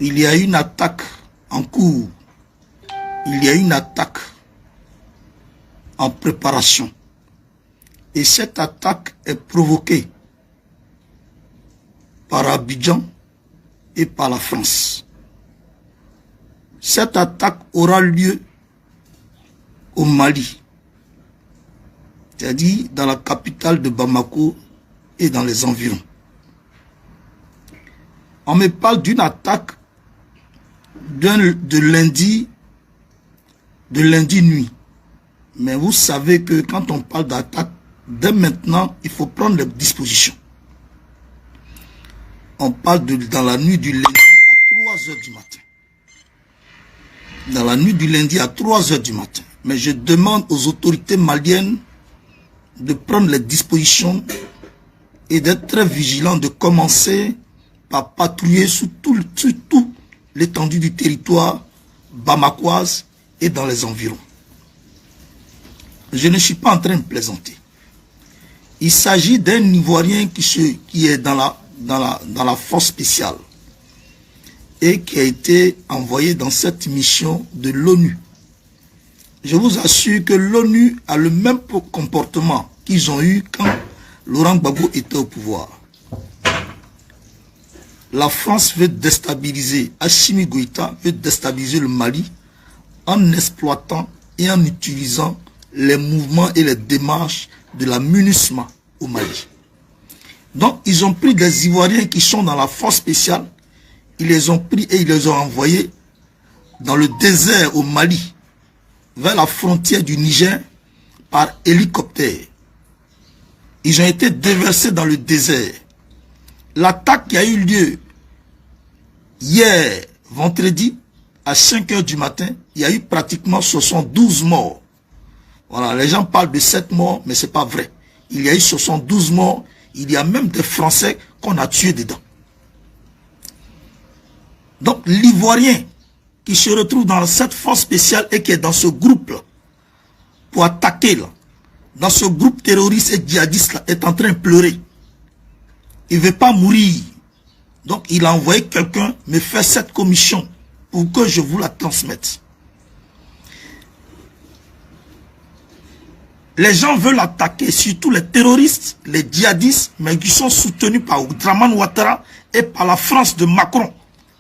il y a une attaque en cours. Il y a une attaque en préparation. Et cette attaque est provoquée par Abidjan et par la France. Cette attaque aura lieu au Mali, c'est-à-dire dans la capitale de Bamako et dans les environs. On me parle d'une attaque de lundi nuit. Mais vous savez que quand on parle d'attaque, dès maintenant, il faut prendre les dispositions. On parle dans la nuit du lundi à 3 h du matin. Dans la nuit du lundi à 3 h du matin. Mais je demande aux autorités maliennes de prendre les dispositions et d'être très vigilants, de commencer par patrouiller sur tout l'étendue du territoire bamakoise et dans les environs. Je ne suis pas en train de plaisanter. Il s'agit d'un Ivoirien qui est dans la force spéciale et qui a été envoyé dans cette mission de l'ONU. Je vous assure que l'ONU a le même comportement qu'ils ont eu quand Laurent Gbagbo était au pouvoir. La France veut déstabiliser, Assimi Goïta veut déstabiliser le Mali en exploitant et en utilisant les mouvements et les démarches de la MINUSMA au Mali. Donc, ils ont pris des Ivoiriens qui sont dans la force spéciale, ils les ont pris et ils les ont envoyés dans le désert au Mali, vers la frontière du Niger, par hélicoptère. Ils ont été déversés dans le désert. L'attaque qui a eu lieu hier, vendredi, à 5 h du matin, il y a eu pratiquement 72 morts. Voilà, les gens parlent de 7 morts, mais ce n'est pas vrai. Il y a eu 72 morts, il y a même des Français qu'on a tués dedans. Donc l'Ivoirien qui se retrouve dans cette force spéciale et qui est dans ce groupe-là, pour attaquer là, dans ce groupe terroriste et djihadiste là, est en train de pleurer. Il ne veut pas mourir. Donc il a envoyé quelqu'un me faire cette commission pour que je vous la transmette. Les gens veulent attaquer, surtout les terroristes, les djihadistes, mais qui sont soutenus par Draman Ouattara et par la France de Macron.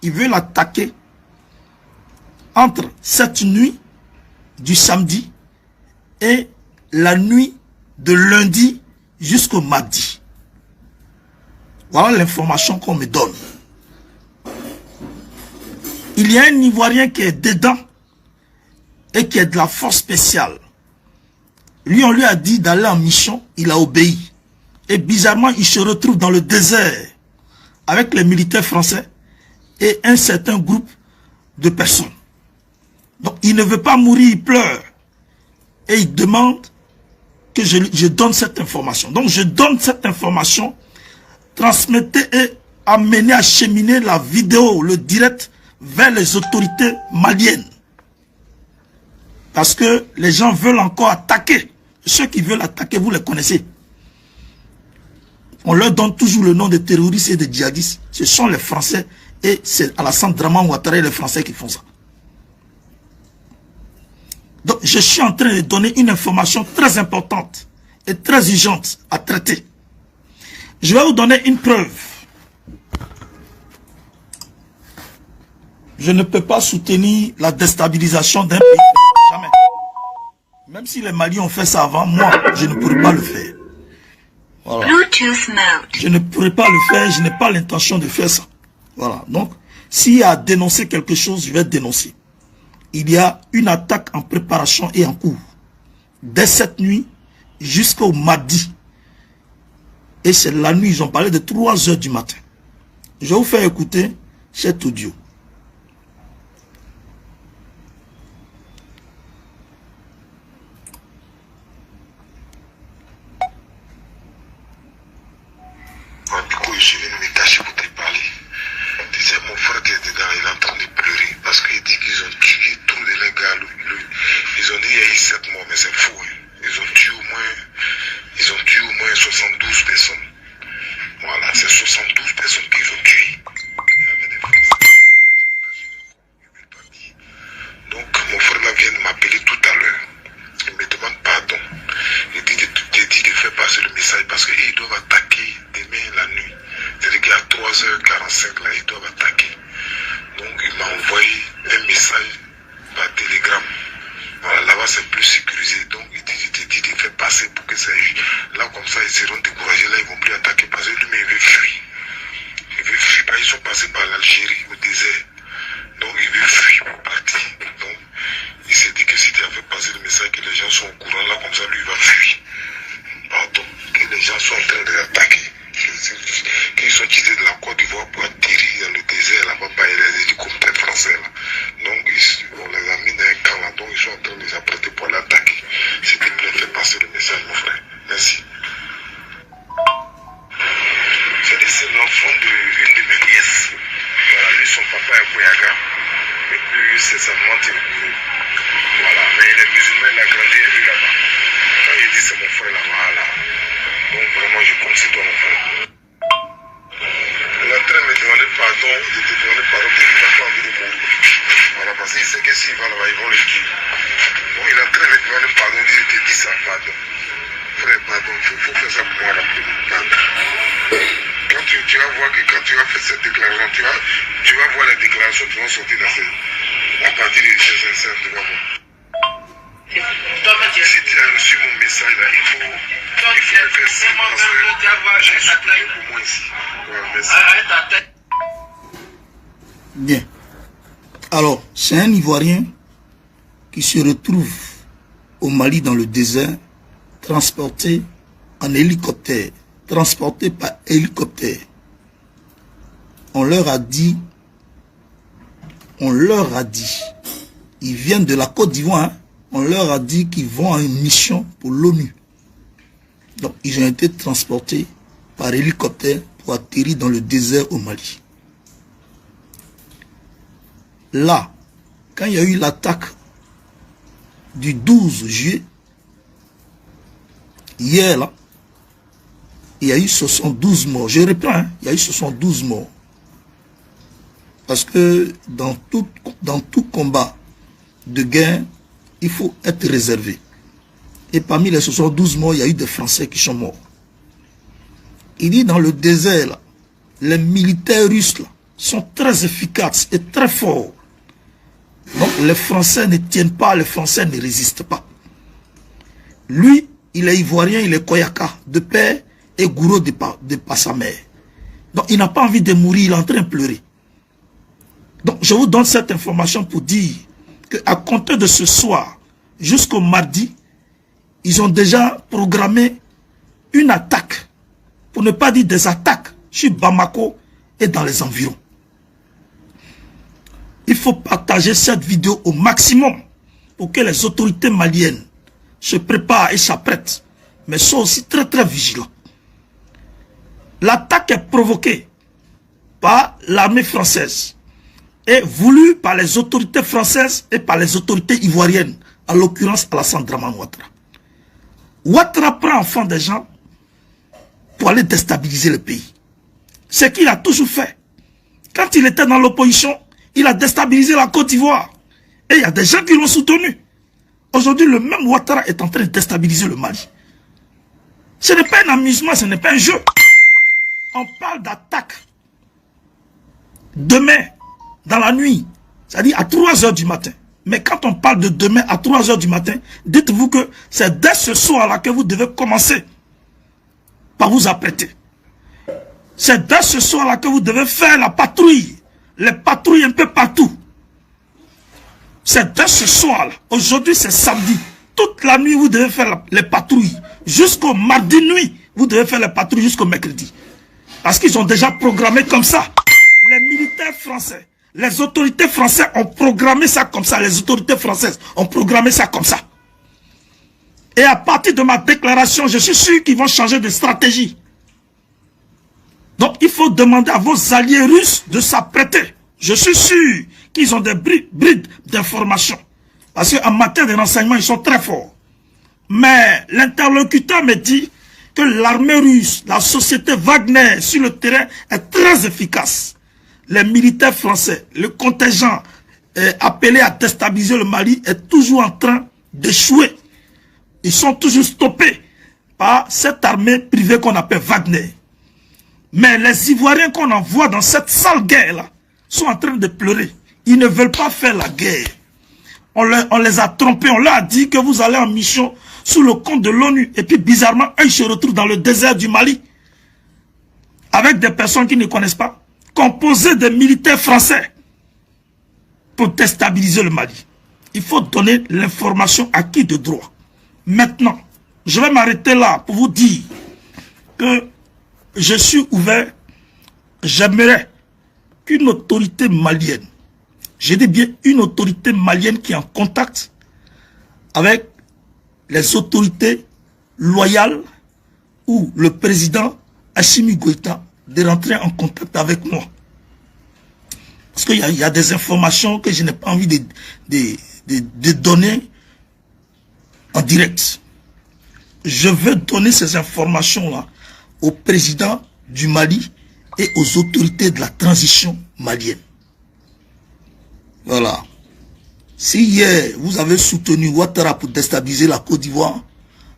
Ils veulent attaquer entre cette nuit du samedi et la nuit de lundi jusqu'au mardi. Voilà l'information qu'on me donne. Il y a un Ivoirien qui est dedans et qui est de la force spéciale. Lui, on lui a dit d'aller en mission, il a obéi. Et bizarrement, il se retrouve dans le désert avec les militaires français et un certain groupe de personnes. Donc, il ne veut pas mourir, il pleure. Et il demande que je donne cette information. Donc, je donne cette information, transmettez et amenez à cheminer la vidéo, le direct, vers les autorités maliennes. Parce que les gens veulent encore attaquer. Ceux qui veulent attaquer, vous les connaissez. On leur donne toujours le nom de terroristes et de djihadistes. Ce sont les Français et c'est Alassane Draman Ouattara et les Français qui font ça. Donc je suis en train de donner une information très importante et très urgente à traiter. Je vais vous donner une preuve. Je ne peux pas soutenir la déstabilisation d'un pays. Jamais. Même si les Maliens ont fait ça avant, moi, je ne pourrais pas le faire. Voilà. Je ne pourrais pas le faire, je n'ai pas l'intention de faire ça. Voilà. Donc, s'il y a à dénoncer quelque chose, je vais dénoncer. Il y a une attaque en préparation et en cours. Dès cette nuit jusqu'au mardi. Et c'est la nuit, ils ont parlé de 3 h du matin. Je vais vous faire écouter cet audio. Du coup, je suis venu me cacher pour te parler. Tu sais, mon frère qui est dedans, il est en train de pleurer parce qu'il dit qu'ils ont tué tous les gars. Ils ont dit qu'il y a eu 7 morts, mais c'est faux. Hein. Ils ont tué au moins 72 personnes. Voilà, c'est 72 personnes qu'ils ont tuées. Il y avait des Français. il m'a envoyé un message par télégramme. Voilà, là-bas c'est plus sécurisé. Donc il te dit de faire passer pour que ça aille. Là comme ça ils seront découragés, là ils vont plus attaquer parce que lui-même il veut fuir. Il veut fuir parce qu'ils sont passés par l'Algérie au désert. Donc il veut fuir pour partir. Donc il s'est dit que si tu avais passé le message que les gens sont au courant, là comme ça lui il va fuir. Pardon, que les gens sont en train de l'attaquer. Qu'ils sont quittés de la Côte d'Ivoire pour atterrir dans le désert là-bas par les hélicoptères français là. Donc on les a mis dans un camp là, donc ils sont en train de les apprêter pour l'attaquer. S'il te plaît, fais passer le message mon frère. Merci. C'est l'enfant d'une de mes nièces. Voilà, lui son papa est Kouyaga. Et puis c'est sa maman qui est Gourou. Voilà, mais il est musulman, il a grandi et vu là-bas. Quand il dit c'est mon frère là, voilà. Donc vraiment je compte sur toi mon frère. Il est en train de me demander pardon, de te demander pardon, qu'il n'a pas envie de mourir. Voilà, parce qu'il sait que s'il va là-bas, ils vont le tuer. Donc il est en train de me demander pardon, il te dit ça, pardon. Frère, pardon, il faut faire ça pour moi là, pardon. Quand tu vas voir que quand tu vas faire cette déclaration, tu vas voir les déclarations qui vont sortir à partir de ces sincères, tu vas voir. Si tu as reçu mon message là, il faut le faire ça parce que j'ai supprimé pour moi ici. Voilà, merci. Bien. Alors, c'est un Ivoirien qui se retrouve au Mali dans le désert, transporté en hélicoptère, transporté par hélicoptère. On leur a dit, ils viennent de la Côte d'Ivoire, hein, on leur a dit qu'ils vont à une mission pour l'ONU. Donc, ils ont été transportés par hélicoptère pour atterrir dans le désert au Mali. Là, quand il y a eu l'attaque du 12 juillet, hier, là, il y a eu 72 morts. Je reprends, hein, il y a eu 72 morts. Parce que dans tout combat de guerre, il faut être réservé. Et parmi les 72 morts, il y a eu des Français qui sont morts. Il dit dans le désert, là, les militaires russes là, sont très efficaces et très forts. Donc les Français ne tiennent pas, les Français ne résistent pas. Lui, il est ivoirien, il est Koyaka, de père et gourou de par sa mère. Donc il n'a pas envie de mourir, il est en train de pleurer. Donc je vous donne cette information pour dire qu'à compter de ce soir jusqu'au mardi, ils ont déjà programmé une attaque, pour ne pas dire des attaques, sur Bamako et dans les environs. Il faut partager cette vidéo au maximum pour que les autorités maliennes se préparent et s'apprêtent, mais soient aussi très très vigilants. L'attaque est provoquée par l'armée française et voulue par les autorités françaises et par les autorités ivoiriennes, en l'occurrence Alassane Dramane Ouattara. Ouattara prend enfant des gens pour aller déstabiliser le pays. Ce qu'il a toujours fait. Quand il était dans l'opposition, il a déstabilisé la Côte d'Ivoire. Et il y a des gens qui l'ont soutenu. Aujourd'hui, le même Ouattara est en train de déstabiliser le Mali. Ce n'est pas un amusement, ce n'est pas un jeu. On parle d'attaque. Demain, dans la nuit, c'est-à-dire à 3 h du matin. Mais quand on parle de demain à 3 h du matin, dites-vous que c'est dès ce soir-là que vous devez commencer par vous apprêter. C'est dès ce soir-là que vous devez faire la patrouille. Les patrouilles un peu partout. C'est dès ce soir-là. Aujourd'hui, c'est samedi. Toute la nuit, vous devez faire les patrouilles. Jusqu'au mardi nuit, vous devez faire les patrouilles jusqu'au mercredi. Parce qu'ils ont déjà programmé comme ça. Les militaires français, les autorités françaises ont programmé ça comme ça. Les autorités françaises ont programmé ça comme ça. Et à partir de ma déclaration, je suis sûr qu'ils vont changer de stratégie. Donc il faut demander à vos alliés russes de s'apprêter. Je suis sûr qu'ils ont des brides d'informations. Parce qu'en matière de renseignement, ils sont très forts. Mais l'interlocuteur me dit que l'armée russe, la société Wagner sur le terrain est très efficace. Les militaires français, le contingent appelé à déstabiliser le Mali est toujours en train d'échouer. Ils sont toujours stoppés par cette armée privée qu'on appelle Wagner. Mais les Ivoiriens qu'on envoie dans cette sale guerre-là sont en train de pleurer. Ils ne veulent pas faire la guerre. On les a trompés, on leur a dit que vous allez en mission sous le compte de l'ONU. Et puis bizarrement, ils se retrouvent dans le désert du Mali. Avec des personnes qui ne connaissent pas. Composées de militaires français. Pour déstabiliser le Mali. Il faut donner l'information à qui de droit. Maintenant, je vais m'arrêter là pour vous dire que je suis ouvert. J'aimerais qu'une autorité malienne, je dis bien une autorité malienne qui est en contact avec les autorités loyales ou le président Assimi Goïta, de rentrer en contact avec moi. Parce qu'il y a des informations que je n'ai pas envie de donner en direct. Je veux donner ces informations-là au président du Mali et aux autorités de la transition malienne. Voilà. Si hier, vous avez soutenu Ouattara pour déstabiliser la Côte d'Ivoire,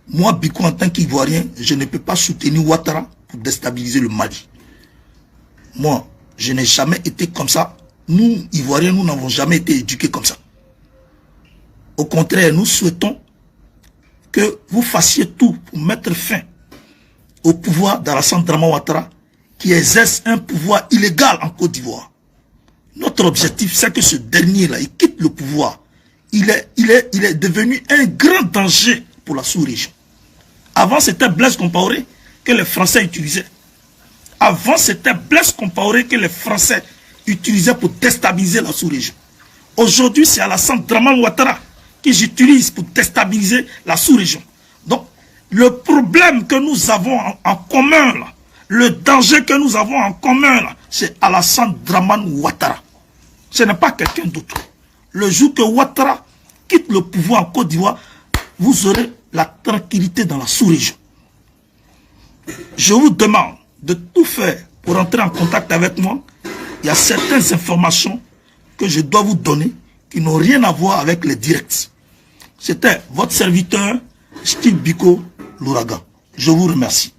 moi, Biko, en tant qu'Ivoirien, je ne peux pas soutenir Ouattara pour déstabiliser le Mali. Moi, je n'ai jamais été comme ça. Nous, Ivoiriens, nous n'avons jamais été éduqués comme ça. Au contraire, nous souhaitons que vous fassiez tout pour mettre fin au pouvoir d'Alassane Draman Ouattara, qui exerce un pouvoir illégal en Côte d'Ivoire. Notre objectif, c'est que ce dernier-là, il quitte le pouvoir. Il est devenu un grand danger pour la sous-région. Avant, c'était Blaise Compaoré que les Français utilisaient. Avant, c'était Blaise Compaoré que les Français utilisaient pour déstabiliser la sous-région. Aujourd'hui, c'est Alassane Draman Ouattara qu'ils utilisent pour déstabiliser la sous-région. Donc, le problème que nous avons en commun, là, le danger que nous avons en commun, c'est Alassane Draman Ouattara. Ce n'est pas quelqu'un d'autre. Le jour que Ouattara quitte le pouvoir en Côte d'Ivoire, vous aurez la tranquillité dans la sous-région. Je vous demande de tout faire pour entrer en contact avec moi. Il y a certaines informations que je dois vous donner qui n'ont rien à voir avec les directs. C'était votre serviteur, Steve Biko, l'Ouragan. Je vous remercie.